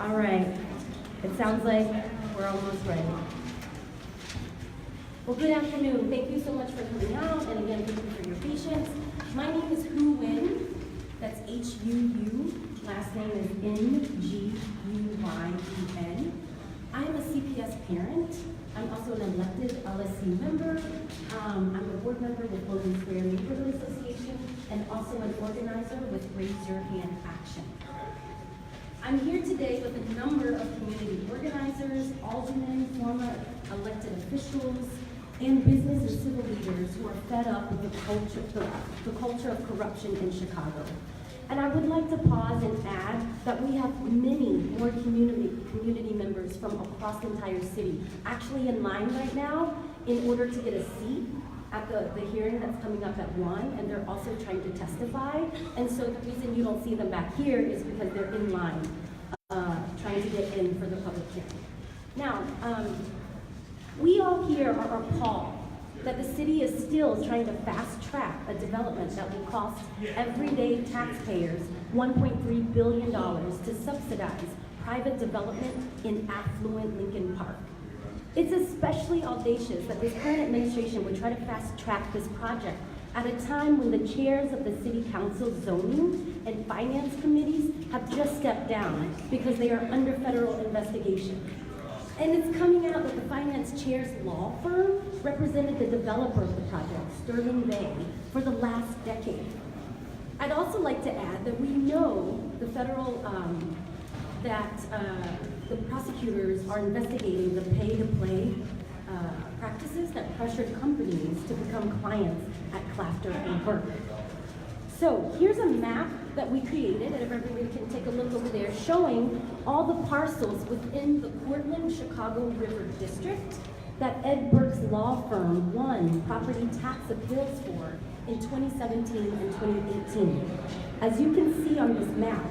All right, it sounds like we're almost ready. Well, good afternoon. Thank you so much for coming out, and again, thank you for your patience. My name is Hu Nguyen. That's H-U-U. Last name is N-G-U-Y-E-N. I am a CPS parent. I'm also an elected LSC member. I'm a board member with Logan Square Neighborhood Association, and also an organizer with Raise Your Hand Action. I'm here today with a number of community organizers, aldermen, former elected officials, and business and civil leaders who are fed up with the culture of corruption in Chicago. And I would like to pause and add that we have many more community members from across the entire city actually in line right now in order to get a seat at the hearing that's coming up at 1, and they're also trying to testify. And so the reason you don't see them back here is because they're in line, trying to get in for the public hearing. Now, we all here are appalled that the city is still trying to fast track a development that will cost everyday taxpayers $1.3 billion to subsidize private development in affluent Lincoln Park. It's especially audacious that this current administration would try to fast track this project at a time when the chairs of the City Council zoning and finance committees have just stepped down because they are under federal investigation. And it's coming out that the finance chair's law firm represented the developer of the project, Sterling Bay, for the last decade. I'd also like to add that we know the federal, the prosecutors are investigating the pay-to-play practices that pressured companies to become clients at Clafter and Burke. So here's a map that we created, and if everybody can take a look over there, showing all the parcels within the Portland-Chicago River District that Ed Burke's law firm won property tax appeals for in 2017 and 2018. As you can see on this map,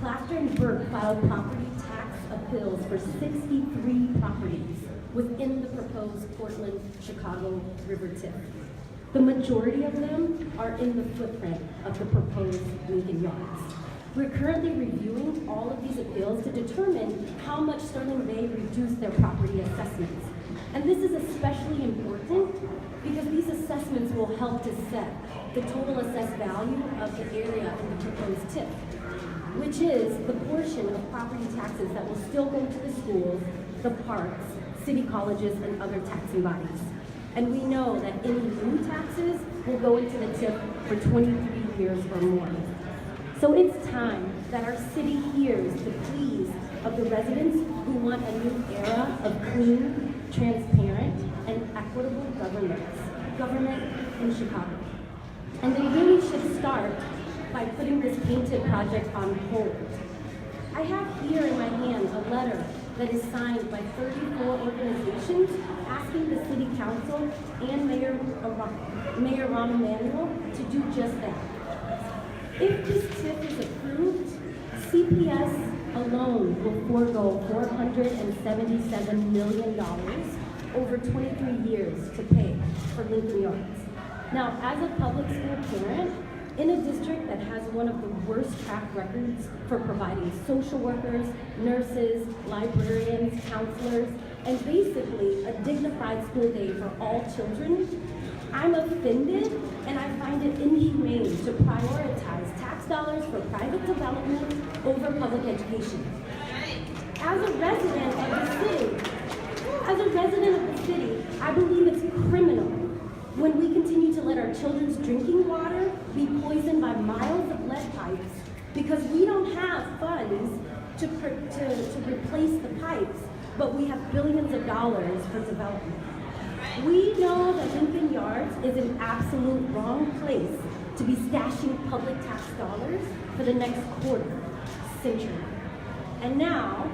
Clafter and Burke filed property tax appeals for 63 properties within the proposed Portland-Chicago River TIF. The majority of them are in the footprint of the proposed Lincoln Yards. We're currently reviewing all of these appeals to determine how much Sterling Bay reduced their property assessments. And this is especially important because these assessments will help to set the total assessed value of the area in the proposed TIF, which is the portion of property taxes that will still go to the schools, the parks, city colleges, and other taxing bodies. And we know that any new taxes will go into the TIF for 23 years or more. So it's time that our city hears the pleas of the residents who want a new era of clean, transparent, and equitable government in Chicago. And they really should start by putting this painted project on hold. I have here in my hand a letter that is signed by 34 organizations asking the City Council and Mayor Rahm Emanuel to do just that. If this TIF is approved, CPS alone will forego $477 million over 23 years to pay for Lincoln Yards. Now, as a public school parent, in a district that has one of the worst track records for providing social workers, nurses, librarians, counselors, and basically a dignified school day for all children, I'm offended and I find it inhumane to prioritize tax dollars for private development over public education. As a resident of the city, I believe it's criminal when we continue to let our children's drinking water be poisoned by miles of lead pipes because we don't have funds to replace the pipes, but we have billions of dollars for development. We know that Lincoln Yards is an absolute wrong place to be stashing public tax dollars for the next quarter century. And now,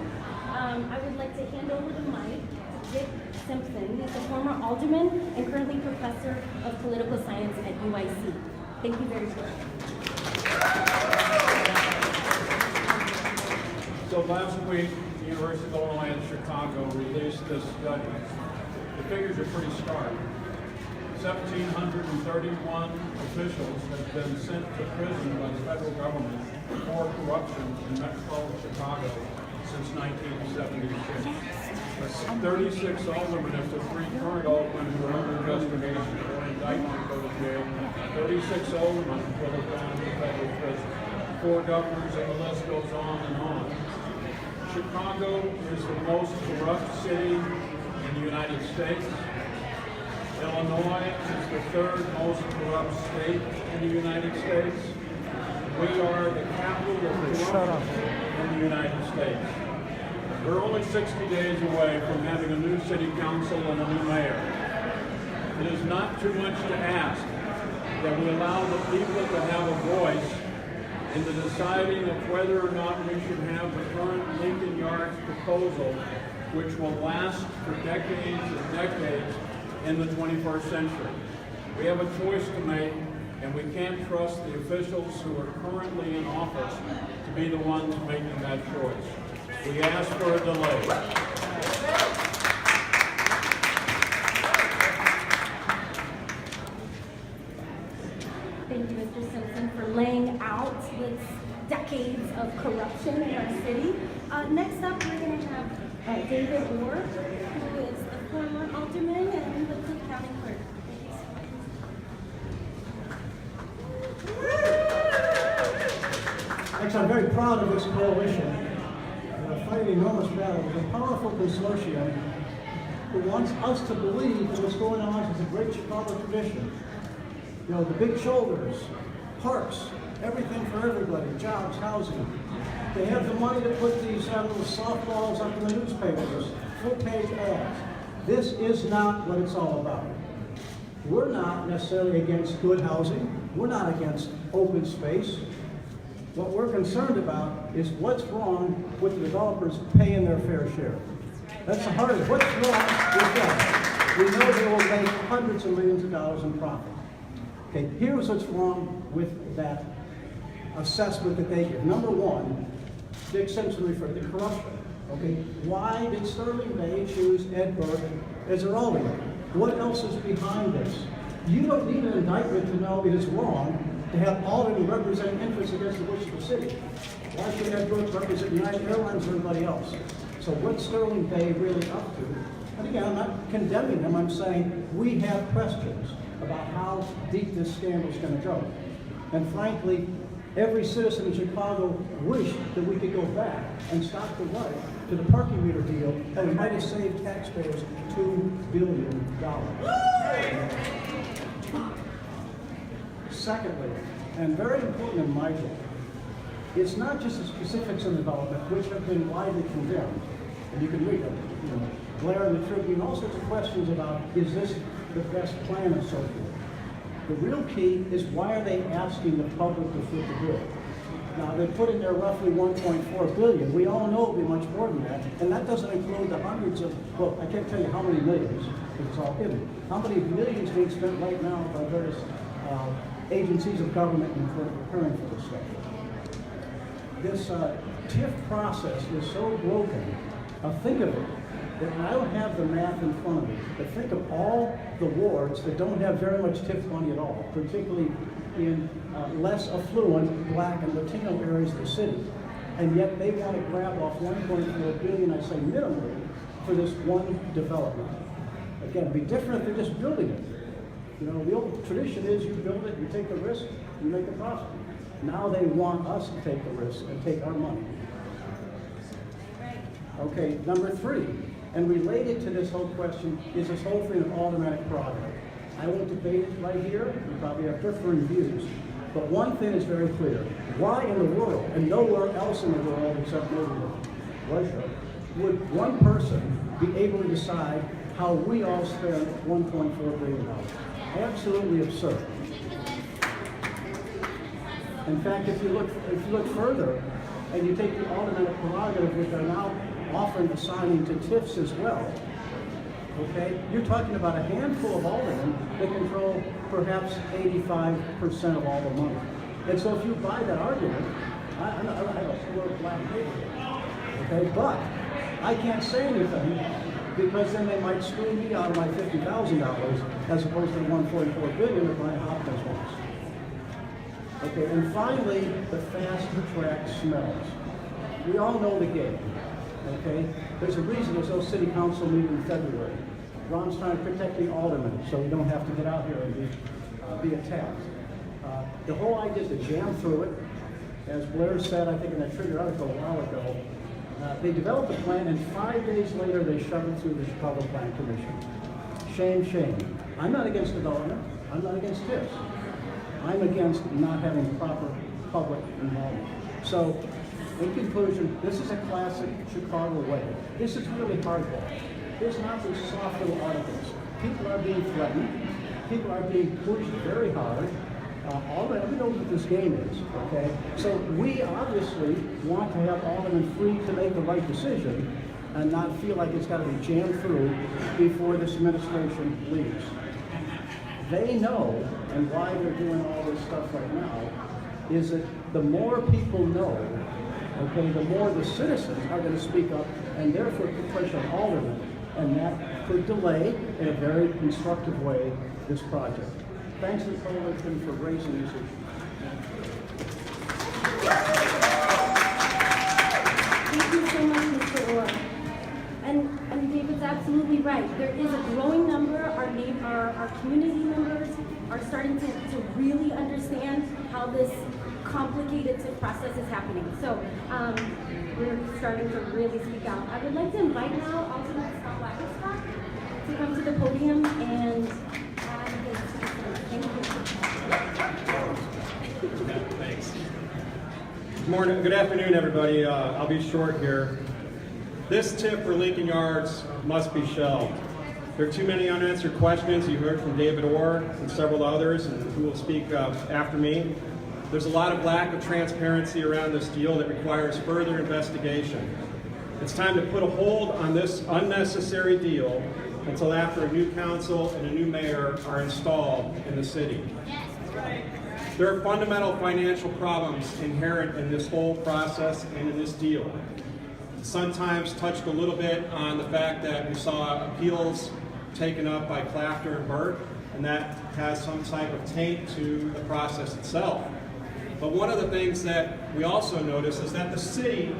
I would like to hand over the mic to Dick Simpson. He's a former alderman and currently professor of political science at UIC. Thank you very much. So last week, the University of Illinois in Chicago released this study. The figures are pretty stark. 1,731 officials have been sent to prison by the federal government for corruption in Metro Chicago since 1976. 36 aldermen of the 3 current aldermen who are under investigation or indictment go to jail. 36 aldermen will have gone to federal prison. 4 governors, and the list goes on and on. Chicago is the most corrupt city in the United States. Illinois is the 3rd most corrupt state in the United States. We are the capital of corruption in the United States. We're only 60 days away from having a new city council and a new mayor. It is not too much to ask that we allow the people to have a voice in the deciding of whether or not we should have the current Lincoln Yards proposal, which will last for decades and decades in the 21st century. We have a choice to make, and we can't trust the officials who are currently in office to be the ones making that choice. We ask for a delay. Thank you, Mr. Simpson, for laying out this decades of corruption in our city. Next up, we're going to have David Orr, who is the former alderman and the Cook County clerk. Actually, I'm very proud of this coalition. We're fighting an enormous battle with a powerful consortium who wants us to believe that what's going on is a great Chicago tradition. You know, the big shoulders, parks, everything for everybody, jobs, housing. They have the money to put these little softballs up in the newspapers, full-page ads. This is not what it's all about. We're not necessarily against good housing. We're not against open space. What we're concerned about is what's wrong with the developers paying their fair share. That's the heart of it. What's wrong with that? We know they will make hundreds of millions of dollars in profit. Okay, here's what's wrong with that assessment that they give. Number one, Dick Simpson referred to corruption. Okay, why did Sterling Bay choose Ed Burke as their alderman? What else is behind this? You don't need an indictment to know it is wrong to have aldermen represent interests against the wish of the city. Why should Ed Burke represent United Airlines or anybody else? So what's Sterling Bay really up to? And again, I'm not condemning them. I'm saying we have questions about how deep this scandal is going to go. And frankly, every citizen in Chicago wished that we could go back and stop the right to the parking meter deal, and we might have saved taxpayers $2 billion. Secondly, and very important in my book, it's not just the specifics of development, which have been widely condemned, and you can read them, Blair and the Tribune, all sorts of questions about, is this the best plan and so forth. The real key is why are they asking the public to foot the bill? Now, they put in there roughly $1.4 billion. We all know it'll be much more than that, and that doesn't include the hundreds of, well, I can't tell you how many millions, because it's all hidden. How many millions being spent right now by various agencies of government in preparing for this stuff. This TIF process is so broken. Think of it, that I don't have the math in front of me, but think of all the wards that don't have very much TIF money at all, particularly in less affluent Black and Latino areas of the city. And yet they want to grab off $1.4 billion, I say minimally, for this one development. Again, it'd be different if they're just building it. You know, the old tradition is you build it, you take the risk, you make a profit. Now they want us to take the risk and take our money. Okay, number 3, and related to this whole question is this whole thing of automatic progress. I won't debate it right here, we probably have differing views, but one thing is very clear. Why in the world, and nowhere else in the world except maybe Russia, would one person be able to decide how we all spend $1.4 billion? Absolutely absurd. In fact, if you look further, and you take the automatic prerogative, which are now offering assigning to TIFs as well, okay, you're talking about a handful of aldermen that control perhaps 85% of all the money. And so if you buy that argument, I have a word black paper, okay, but I can't say anything because then they might screw me out of my $50,000 as opposed to the $1.4 billion that Brian Hopkins wants. Okay, and finally, the fast track smells. We all know the game. okay? There's a reason there's no city council meeting in February. Ron's trying to protect the aldermen, so we don't have to get out here and be attacked. The whole idea is to jam through it. As Blair said, I think in that Trigger article a while ago, they developed a plan, and 5 days later they shoved it through the Chicago Plan Commission. Shame, shame. I'm not against development. I'm not against TIFs. I'm against not having proper public involvement. So, in conclusion, this is a classic Chicago way. This is really hardball. There's not these soft little articles. People are being threatened. People are being pushed very hard. We know what this game is, okay? So we obviously want to have aldermen free to make the right decision and not feel like it's got to be jammed through before this administration leaves. They know, and why they're doing all this stuff right now, is that the more people know, okay, the more the citizens are going to speak up and therefore put pressure on aldermen, and that could delay, in a very constructive way, this project. Thanks to the coalition for raising this issue. Thank you so much, Mr. Orr. And David's absolutely right. There is a growing number, our community members are starting to really understand how this complicated process is happening. So we're starting to really speak out. I would like to invite now Alderman Scott Wagner to come to the podium and add his thank you. Thanks. Good afternoon, everybody. I'll be short here. This TIF for Lincoln Yards must be shelved. There are too many unanswered questions. You heard from David Orr and several others, and who will speak after me. There's a lot of lack of transparency around this deal that requires further investigation. It's time to put a hold on this unnecessary deal until after a new council and a new mayor are installed in the city. There are fundamental financial problems inherent in this whole process and in this deal. Sometimes touched a little bit on the fact that we saw appeals taken up by Clafter and Burke, and that has some type of taint to the process itself. But one of the things that we also notice is that the city,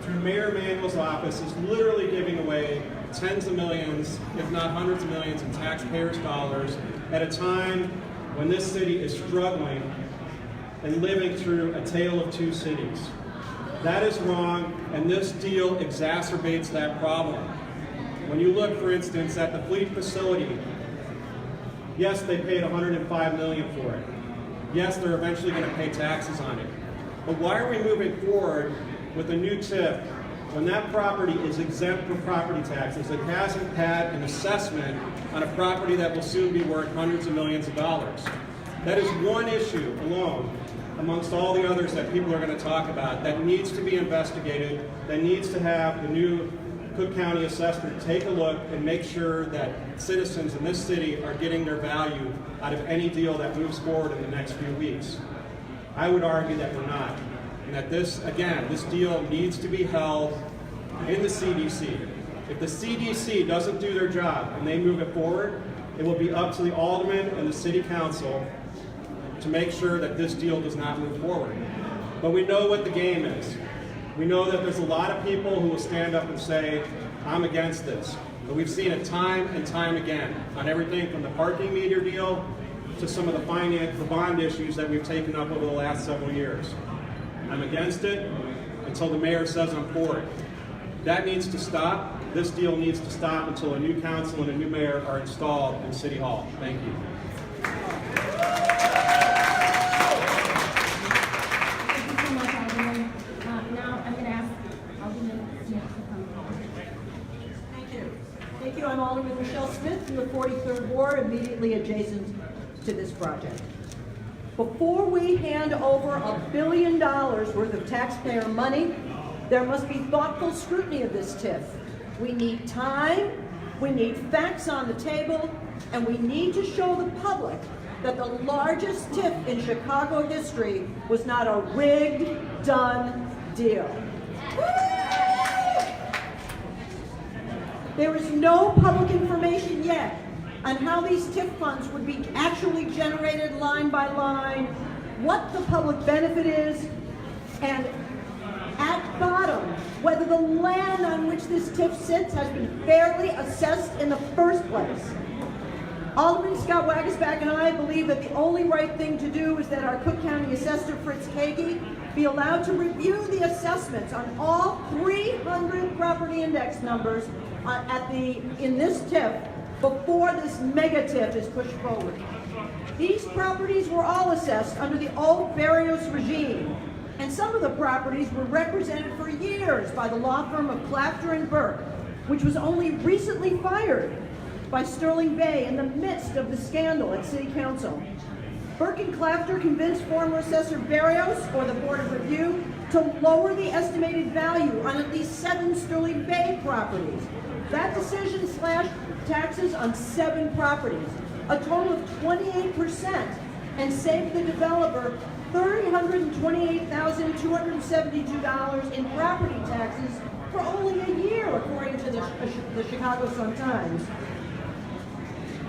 through Mayor Emanuel's office, is literally giving away tens of millions, if not hundreds of millions, in taxpayers' dollars at a time when this city is struggling and living through a tale of two cities. That is wrong, and this deal exacerbates that problem. When you look, for instance, at the Fleet facility, yes, they paid $105 million for it. Yes, they're eventually going to pay taxes on it. But why are we moving forward with a new TIF when that property is exempt from property taxes? It hasn't had an assessment on a property that will soon be worth hundreds of millions of dollars. That is one issue alone, amongst all the others that people are going to talk about, that needs to be investigated, that needs to have the new Cook County assessor take a look and make sure that citizens in this city are getting their value out of any deal that moves forward in the next few weeks. I would argue that we're not, and that this deal needs to be held in the CDC. If the CDC doesn't do their job and they move it forward, it will be up to the aldermen and the city council to make sure that this deal does not move forward. But we know what the game is. We know that there's a lot of people who will stand up and say, I'm against this. But we've seen it time and time again on everything from the parking meter deal to some of the bond issues that we've taken up over the last several years. I'm against it until the mayor says I'm for it. That needs to stop. This deal needs to stop until a new council and a new mayor are installed in City Hall. Thank you. Thank you. I'm Alderman Michelle Smith from the 43rd Ward, immediately adjacent to this project. Before we hand over $1 billion worth of taxpayer money, there must be thoughtful scrutiny of this TIF. We need time, we need facts on the table, and we need to show the public that the largest TIF in Chicago history was not a rigged, done deal. There is no public information yet on how these TIF funds would be actually generated line by line, what the public benefit is, and at bottom whether the land on which this TIF sits has been fairly assessed in the first place. Alderman Scott Wagasback and I believe that the only right thing to do is that our Cook County Assessor Fritz Kagi be allowed to review the assessments on all 300 property index numbers in this TIF before this mega TIF is pushed forward. These properties were all assessed under the old Barrios regime, and some of the properties were represented for years by the law firm of Clafter and Burke, which was only recently fired by Sterling Bay in the midst of the scandal at City Council. Burke and Clafter convinced former Assessor Barrios, or the Board of Review, to lower the estimated value on at least 7 Sterling Bay properties. That decision slashed taxes on 7 properties, a total of 28%, and saved the developer $328,272 in property taxes for only a year, according to the Chicago Sun-Times.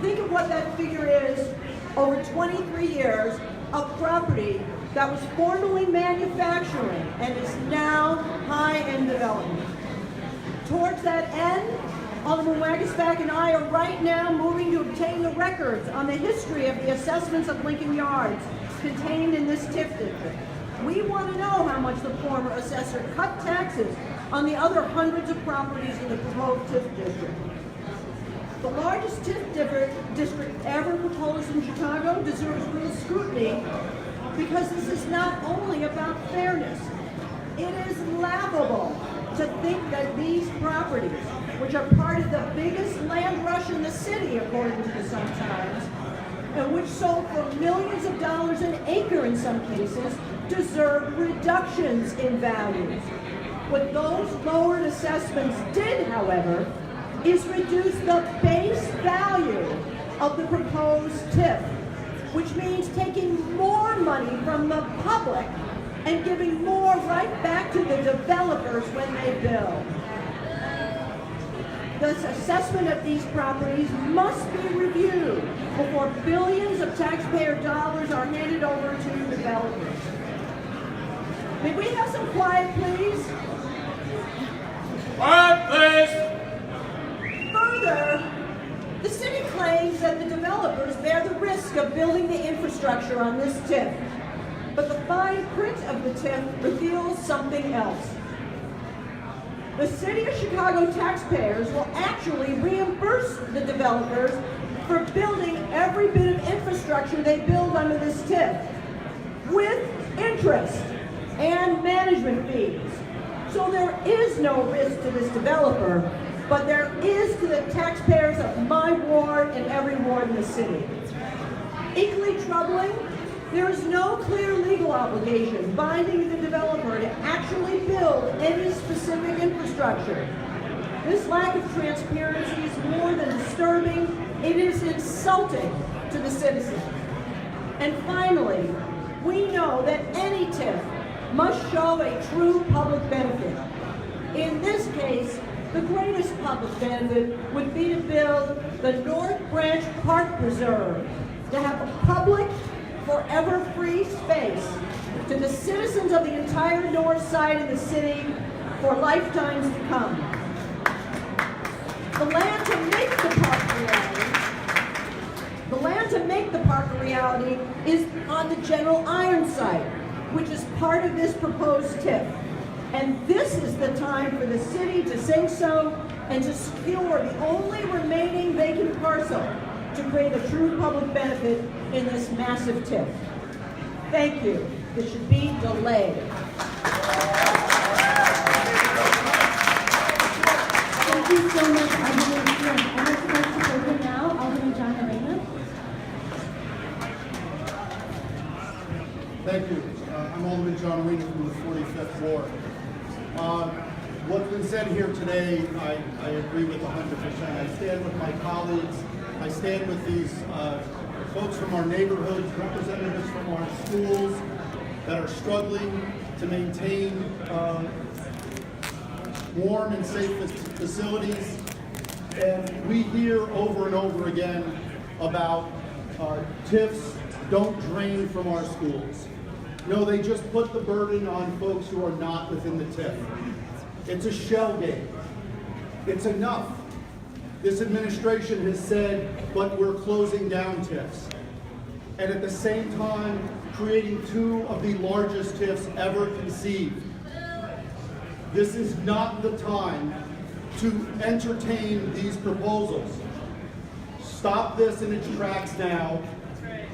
Think of what that figure is over 23 years of property that was formerly manufacturing and is now high-end development. Towards that end, Alderman Wagasback and I are right now moving to obtain the records on the history of the assessments of Lincoln Yards contained in this TIF district. We want to know how much the former assessor cut taxes on the other hundreds of properties in the proposed TIF district. The largest TIF district ever proposed in Chicago deserves real scrutiny because this is not only about fairness. It is laughable to think that these properties, which are part of the biggest land rush in the city, according to the Sun-Times, and which sold for millions of dollars an acre in some cases, deserve reductions in values. What those lowered assessments did, however, is reduce the base value of the proposed TIF, which means taking more money from the public and giving more right back to the developers when they build. The assessment of these properties must be reviewed before billions of taxpayer dollars are handed over to developers. May we have some quiet, please? Quiet, please! Further, the city claims that the developers bear the risk of building the infrastructure on this TIF, but the fine print of the TIF reveals something else. The City of Chicago taxpayers will actually reimburse the developers for building every bit of infrastructure they build under this TIF, with interest and management fees. So there is no risk to this developer, but there is to the taxpayers of my ward and every ward in the city. Equally troubling, there is no clear legal obligation binding the developer to actually build any specific infrastructure. This lack of transparency is more than disturbing, it is insulting to the citizens. And finally, we know that any TIF must show a true public benefit. In this case, the greatest public benefit would be to build the North Branch Park Preserve, to have a public, forever free space to the citizens of the entire north side of the city for lifetimes to come. The land to make the park a reality is on the General Iron site, which is part of this proposed TIF. And this is the time for the city to say so and to secure the only remaining vacant parcel to create a true public benefit in this massive TIF. Thank you. This should be delayed. Thank you so much, Alderman Smith. I'd like to open now, Alderman John Arena. Thank you. I'm Alderman John Arena from the 45th Ward. What's been said here today, I agree with 100%. I stand with my colleagues. I stand with these folks from our neighborhoods, representatives from our schools that are struggling to maintain warm and safe facilities. And we hear over and over again about TIFs don't drain from our schools. No, they just put the burden on folks who are not within the TIF. It's a shell game. It's enough. This administration has said, but we're closing down TIFs. And at the same time, creating two of the largest TIFs ever conceived. This is not the time to entertain these proposals. Stop this in its tracks now.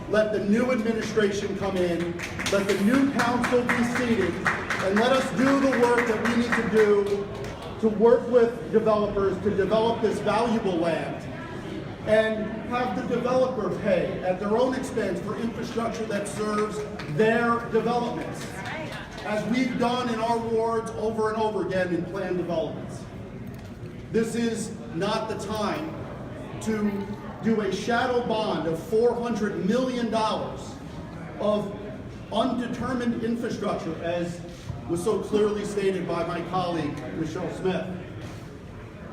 Let the new administration come in, let the new council be seated, and let us do the work that we need to do to work with developers to develop this valuable land and have the developer pay at their own expense for infrastructure that serves their developments, as we've done in our wards over and over again in planned developments. This is not the time to do a shadow bond of $400 million of undetermined infrastructure, as was so clearly stated by my colleague, Michelle Smith.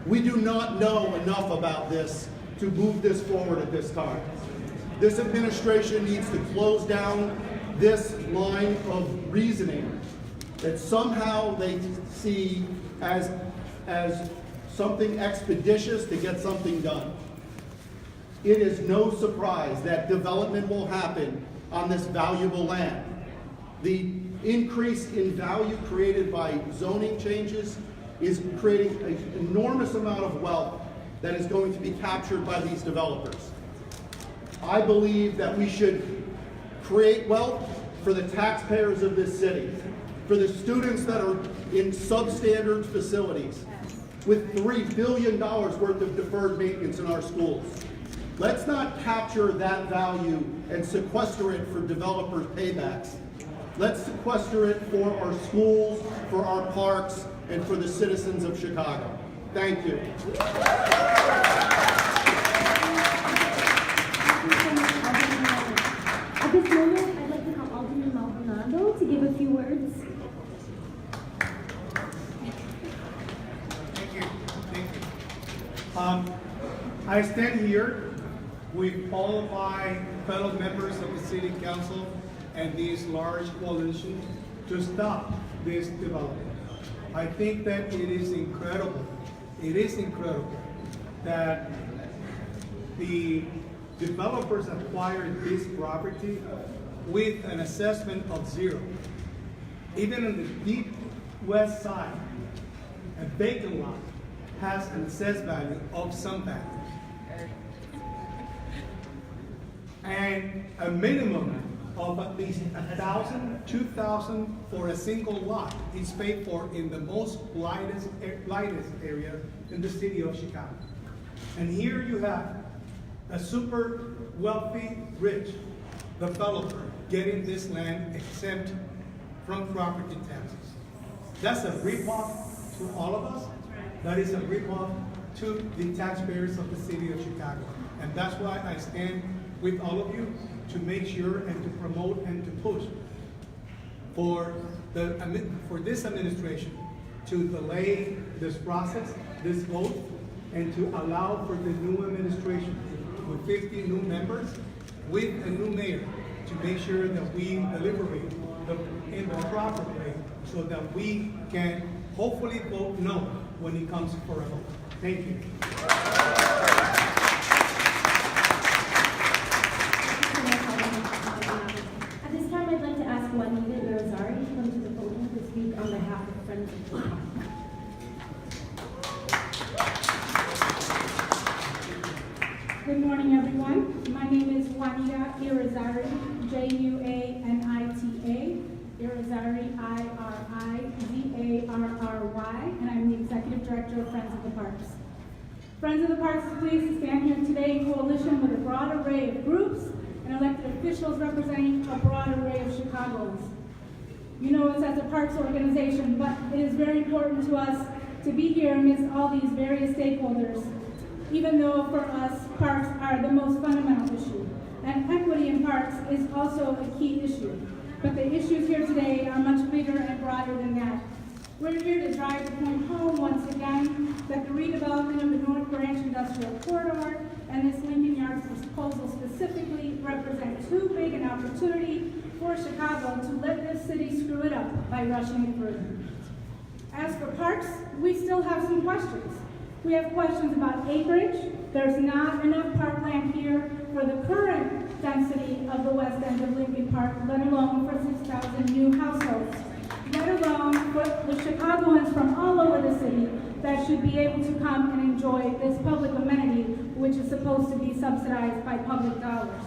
We do not know enough about this to move this forward at this time. This administration needs to close down this line of reasoning that somehow they see as something expeditious to get something done. It is no surprise that development will happen on this valuable land. The increase in value created by zoning changes is creating an enormous amount of wealth that is going to be captured by these developers. I believe that we should create wealth for the taxpayers of this city, for the students that are in substandard facilities, with $3 billion worth of deferred maintenance in our schools. Let's not capture that value and sequester it for developers' paybacks. Let's sequester it for our schools, for our parks, and for the citizens of Chicago. Thank you. At this moment, I'd like to call Alderman Maldonado to give a few words. Thank you. Thank you. I stand here with all of my fellow members of the City Council and this large coalition to stop this development. I think that it is incredible that the developers acquired this property with an assessment of 0. Even on the deep west side, a vacant lot has an assessed value of some value. And a minimum of at least $1,000, $2,000 for a single lot is paid for in the most lightest area in the city of Chicago. And here you have a super wealthy, rich developer getting this land exempt from property taxes. That's a ripoff to all of us. That is a ripoff to the taxpayers of the city of Chicago. And that's why I stand with all of you to make sure and to promote and to push for this administration to delay this process, this vote, and to allow for the new administration with 50 new members, with a new mayor, to make sure that we deliberate in the proper way so that we can hopefully vote no when it comes for a vote. Thank you. At this time, I'd like to ask Juanita Irizarry to come to the podium to speak on behalf of Friends of the Park. Good morning, everyone. My name is Juanita Irizarry, Juanita, Irizarry, Irizarry, and I'm the Executive Director of Friends of the Parks. Friends of the Parks is pleased to stand here today in coalition with a broad array of groups and elected officials representing a broad array of Chicagoans. You know us as a parks organization, but it is very important to us to be here amidst all these various stakeholders, even though for us, parks are the most fundamental issue. And equity in parks is also a key issue. But the issues here today are much bigger and broader than that. We're here to drive the point home once again that the redevelopment of the North Branch Industrial Corridor and this Lincoln Yards proposal specifically represent too big an opportunity for Chicago to let this city screw it up by rushing it through. As for parks, we still have some questions. We have questions about acreage. There's not enough parkland here for the current density of the west end of Lincoln Park, let alone for 6,000 new households, let alone for the Chicagoans from all over the city that should be able to come and enjoy this public amenity, which is supposed to be subsidized by public dollars.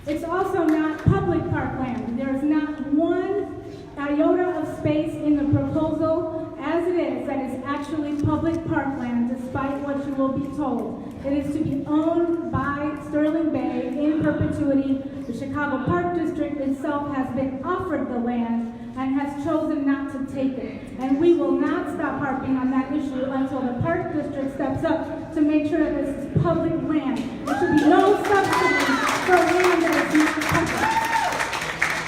It's also not public parkland. There is not one iota of space in the proposal as it is that is actually public parkland, despite what you will be told. It is to be owned by Sterling Bay in perpetuity. The Chicago Park District itself has been offered the land and has chosen not to take it. And we will not stop harping on that issue until the Park District steps up to make sure that this is public land. There should be no subsidy for land that is not public.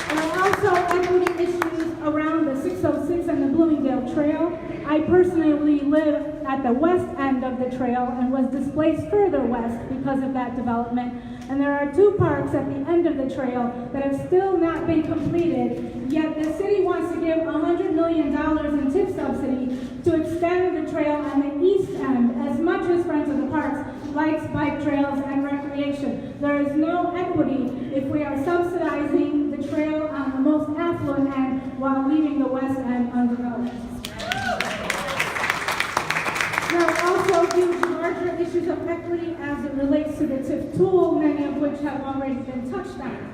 There are also equity issues around the 606 and the Bloomingdale Trail. I personally live at the west end of the trail and was displaced further west because of that development. And there are two parks at the end of the trail that have still not been completed, yet the city wants to give $100 million in TIF subsidy to extend the trail on the east end, as much as Friends of the Parks likes bike trails and recreation. There is no equity if we are subsidizing the trail on the most affluent end while leaving the west end undeveloped. There are also huge larger issues of equity as it relates to the TIF tool, many of which have already been touched on.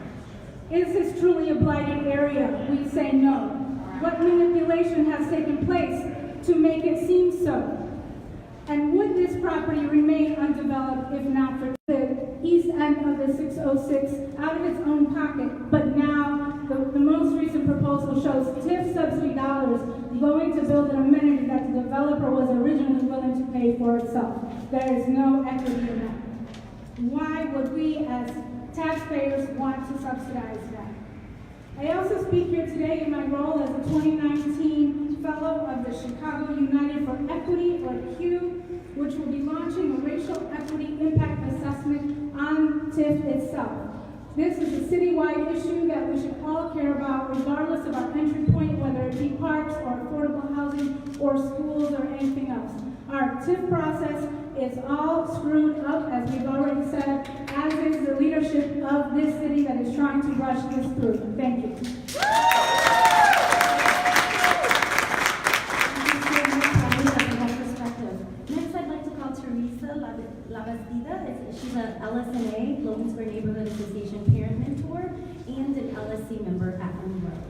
Is this truly a blighted area? We say no. What manipulation has taken place to make it seem so? And would this property remain undeveloped if not for the east end of the 606 out of its own pocket? But now the most recent proposal shows TIF subsidy dollars going to build an amenity that the developer was originally willing to pay for itself. There is no equity in that. Why would we as taxpayers want to subsidize that? I also speak here today in my role as a 2019 Fellow of the Chicago United for Equity, or CUE, which will be launching a racial equity impact assessment on TIF itself. This is a citywide issue that we should all care about, regardless of our entry point, whether it be parks or affordable housing or schools or anything else. Our TIF process is all screwed up, as we've already said, as is the leadership of this city that is trying to rush this through. Thank you. Next, I'd like to call Teresa Labastida. She's an LSNA, Logansport Neighborhood Association parent mentor, and an LSC member at Monroe.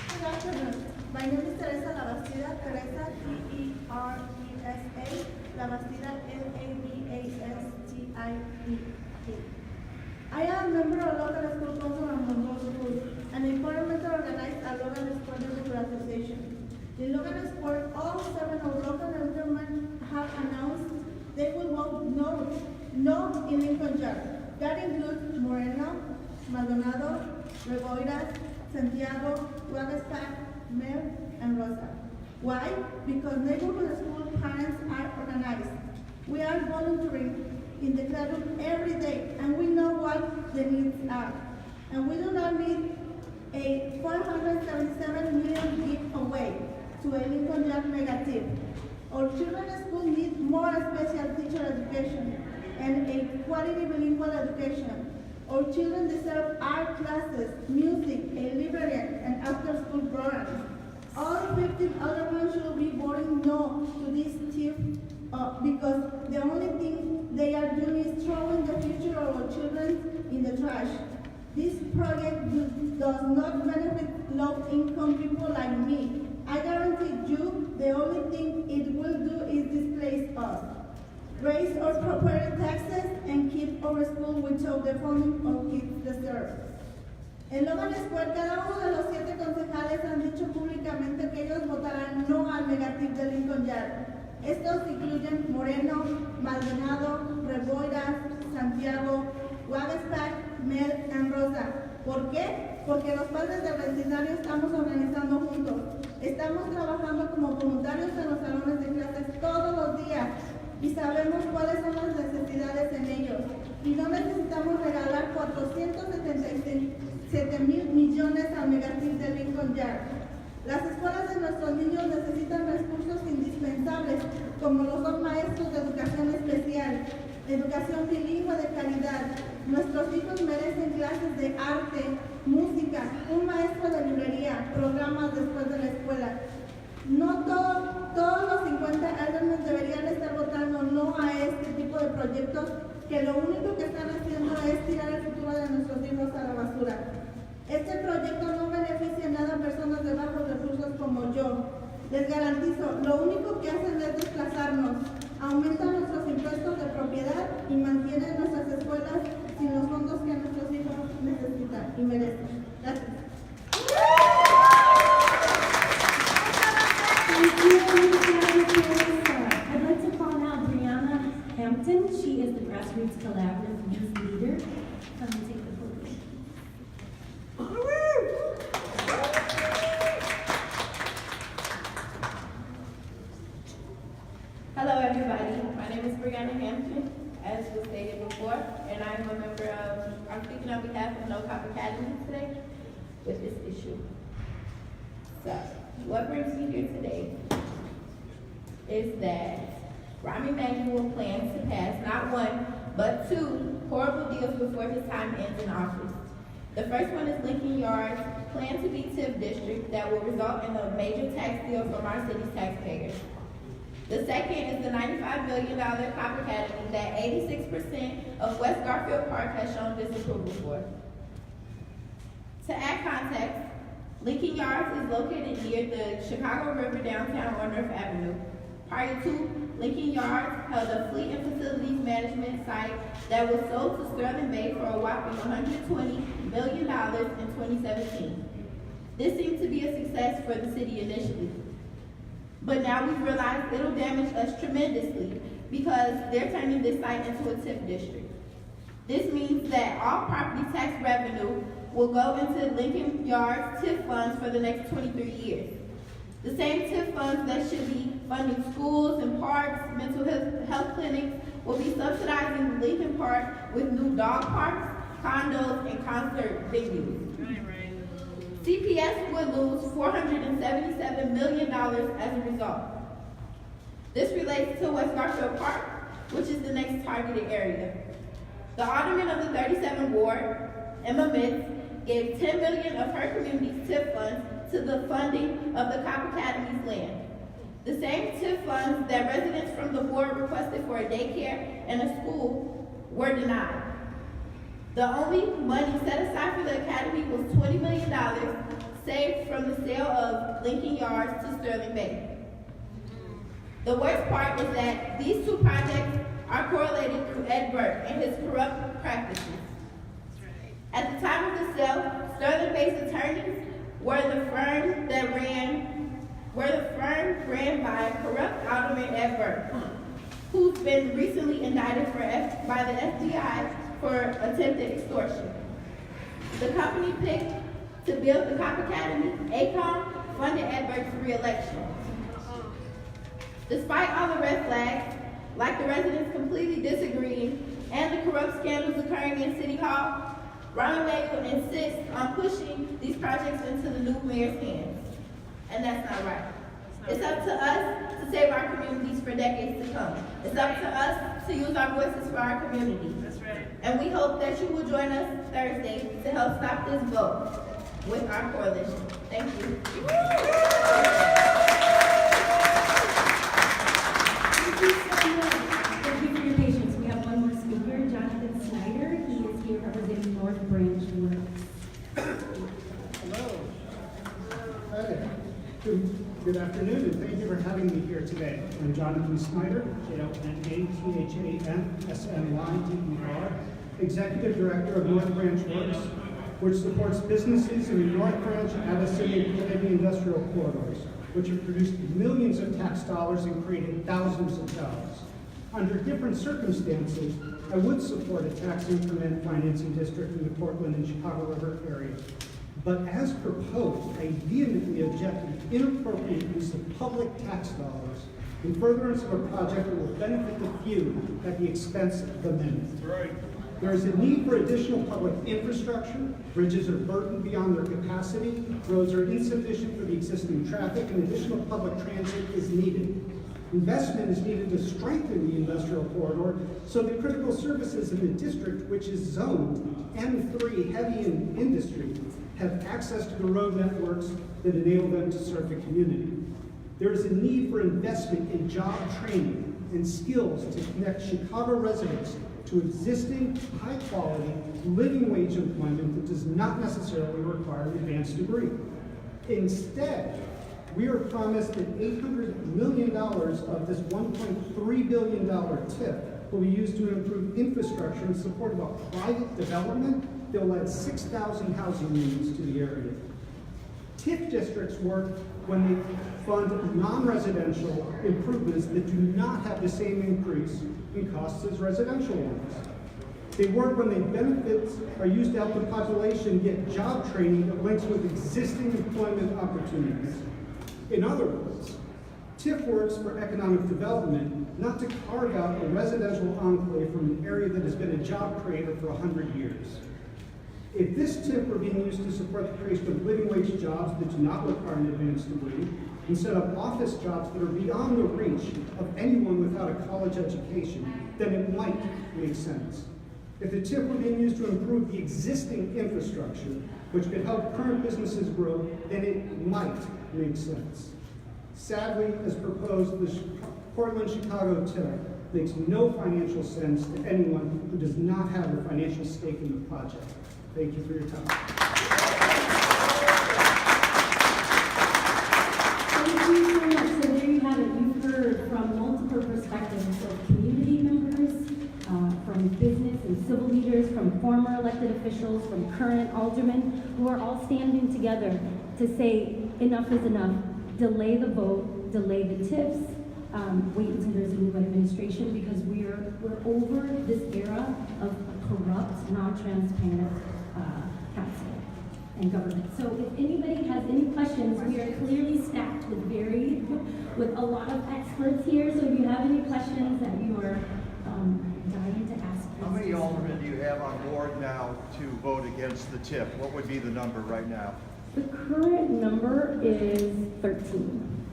Good afternoon. My name is Teresa Labastida, Teresa, T-E-R-E-S-A, Labastida, L-A-B-A-S-T-I-D-A. I am a member of local school council and Monroe School, and a board member organized a local sport neighborhood association. In Logan Sport, all 7 of local aldermen have announced they will vote no in Lincoln Yards. That includes Moreno, Maldonado, Reboiras, Santiago, Waguespack, Mel, and Rosa. Why? Because neighborhood school parents are organized. We are volunteering in the classroom every day, and we know what the needs are. And we do not need a $477 million giveaway to a Lincoln Yards Mega TIF. Our children's school need more special teacher education and a quality bilingual education. Our children deserve art classes, music, a library, and after-school programs. All 15 aldermen should be voting no to this TIF because the only thing they are doing is throwing the future of our children in the trash. This project does not benefit low-income people like me. I guarantee you the only thing it will do is displace us. Raise our property taxes and keep our school without the funding our kids deserve. En Logan Square, cada uno de los 7 concejales han dicho públicamente que ellos votarán no al Mega TIF de Lincoln Yards. Estos incluyen Moreno, Maldonado, Reboiras, Santiago, Waguespack, Mel y Rosa. ¿Por qué? Porque los padres del vecindario estamos organizando juntos. Estamos trabajando como voluntarios en los salones de clases todos los días y sabemos cuáles son las necesidades en ellos. y no necesitamos regalar 477 mil millones al Mega TIF de Lincoln Yards. Las escuelas de nuestros niños necesitan recursos indispensables, como los 2 maestros de educación especial, educación bilingüe de calidad. Nuestros hijos merecen clases de arte, música, un maestro de librería, programas después de la escuela. No todos los 50 alumnos deberían estar votando no a este tipo de proyectos que lo único que están haciendo es tirar el futuro de nuestros hijos a la basura. Este proyecto no beneficia nada a personas de bajos recursos como yo. Les garantizo, lo único que hacen es desplazarnos, aumentan nuestros impuestos de propiedad y mantienen nuestras escuelas sin los fondos que nuestros hijos necesitan y merecen. Gracias. I'd like to call now Brianna Hampton. She is the Grassroots Collaborative Youth Leader. Come and take the podium. Hello everybody, my name is Brianna Hampton, as was stated before, and I'm a member of, I'm speaking on behalf of No Cop Academy today with this issue. So, what brings me here today is that Rahm Emanuel plans to pass not 1, but 2 horrible deals before his time ends in office. The first one is Lincoln Yards plan to be TIF district that will result in a major tax deal from our city's taxpayers. The second is the $95 million Cop Academy that 86% of West Garfield Park has shown disapproval for. To add context, Lincoln Yards is located near the Chicago River downtown on North Avenue. Prior to, Lincoln Yards held a fleet and facilities management site that was sold to Sterling Bay for a whopping $120 million in 2017. This seemed to be a success for the city initially. But now we've realized it'll damage us tremendously because they're turning this site into a TIF district. This means that all property tax revenue will go into Lincoln Yards TIF funds for the next 23 years. The same TIF funds that should be funding schools and parks, mental health clinics, will be subsidizing Lincoln Park with new dog parks, condos, and concert venues. CPS would lose $477 million as a result. This relates to West Garfield Park, which is the next targeted area. The alderman of the 37th Ward, Emma Mitz, gave $10 million of her community's TIF funds to the funding of the Cop Academy's land. The same TIF funds that residents from the ward requested for a daycare and a school were denied. The only money set aside for the academy was $20 million saved from the sale of Lincoln Yards to Sterling Bay. The worst part is that these 2 projects are correlated to Ed Burke and his corrupt practices. At the time of the sale, Sterling Bay's attorneys were the firm ran by corrupt Alderman Ed Burke, who's been recently indicted by the FBI for attempted extortion. The company picked to build the Cop Academy, ACOM, funded Ed Burke's re-election. Despite all the red flags, like the residents completely disagreeing and the corrupt scandals occurring in City Hall, Rahm Emanuel insists on pushing these projects into the new mayor's hands. And that's not right. It's up to us to save our communities for decades to come. It's up to us to use our voices for our community. That's right. And we hope that you will join us Thursday to help stop this vote with our coalition. Thank you. Thank you so much. Thank you for your patience. We have one more speaker, Jonathan Snyder. He is here representing North Branch Works. Hello. Hey. Good afternoon, and thank you for having me here today. I'm Jonathan Snyder, JONATHANSNYDER, Executive Director of North Branch Works, which supports businesses in the North Branch, Addison, and heavy industrial corridors, which have produced millions of tax dollars and created thousands of jobs. Under different circumstances, I would support a tax increment financing district in the Portland and Chicago River area. But as proposed, I vehemently object to the inappropriate use of public tax dollars in furtherance of a project that will benefit the few at the expense of the many. Right. There is a need for additional public infrastructure. Bridges are burdened beyond their capacity. Roads are insufficient for the existing traffic, and additional public transit is needed. Investment is needed to strengthen the industrial corridor so that critical services in the district, which is zoned M3 heavy in industry, have access to the road networks that enable them to serve the community. There is a need for investment in job training and skills to connect Chicago residents to existing high-quality living wage employment that does not necessarily require an advanced degree. Instead, we are promised that $800 million of this $1.3 billion TIF will be used to improve infrastructure in support of a private development that will add 6,000 housing units to the area. TIF districts work when they fund non-residential improvements that do not have the same increase in costs as residential ones. They work when the benefits are used to help the population get job training that links with existing employment opportunities. In other words, TIF works for economic development, not to carve out a residential enclave from an area that has been a job creator for 100 years. If this TIF were being used to support the creation of living wage jobs that do not require an advanced degree, and set up office jobs that are beyond the reach of anyone without a college education, then it might make sense. If the TIF were being used to improve the existing infrastructure, which could help current businesses grow, then it might make sense. Sadly, as proposed, the Portland-Chicago TIF makes no financial sense to anyone who does not have a financial stake in the project. Thank you for your time. Thank you so much. So there you have it. You've heard from multiple perspectives of community members, from business and civil leaders, from former elected officials, from current aldermen, who are all standing together to say enough is enough. Delay the vote, delay the TIFs, wait until there's a new administration, because we're over this era of corrupt, non-transparent council and government. So if anybody has any questions, we are clearly stacked with a lot of experts here. So if you have any questions that you are dying to ask. How many aldermen do you have on board now to vote against the TIF? What would be the number right now? The current number is 13.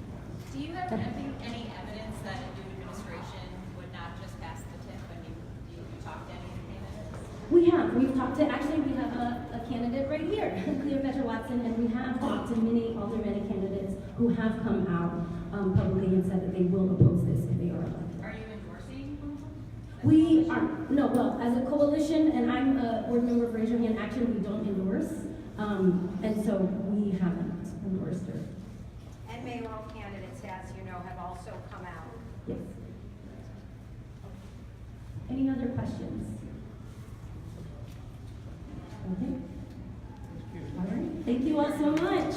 Do you have any evidence that a new administration would not just pass the TIF? I mean, do you talk to any of the candidates? We have. We've talked to, actually, we have a candidate right here, Cleopatra Watson, and we have talked to many aldermen candidates who have come out publicly and said that they will oppose this if they are elected. Are you endorsing one of them? We are, no, well, as a coalition, and I'm a board member for Raise Your Hand Action, we don't endorse, and so we haven't endorsed her. And mayoral candidates, as you know, have also come out. Yes. Any other questions? Okay. All right. Thank you all so much.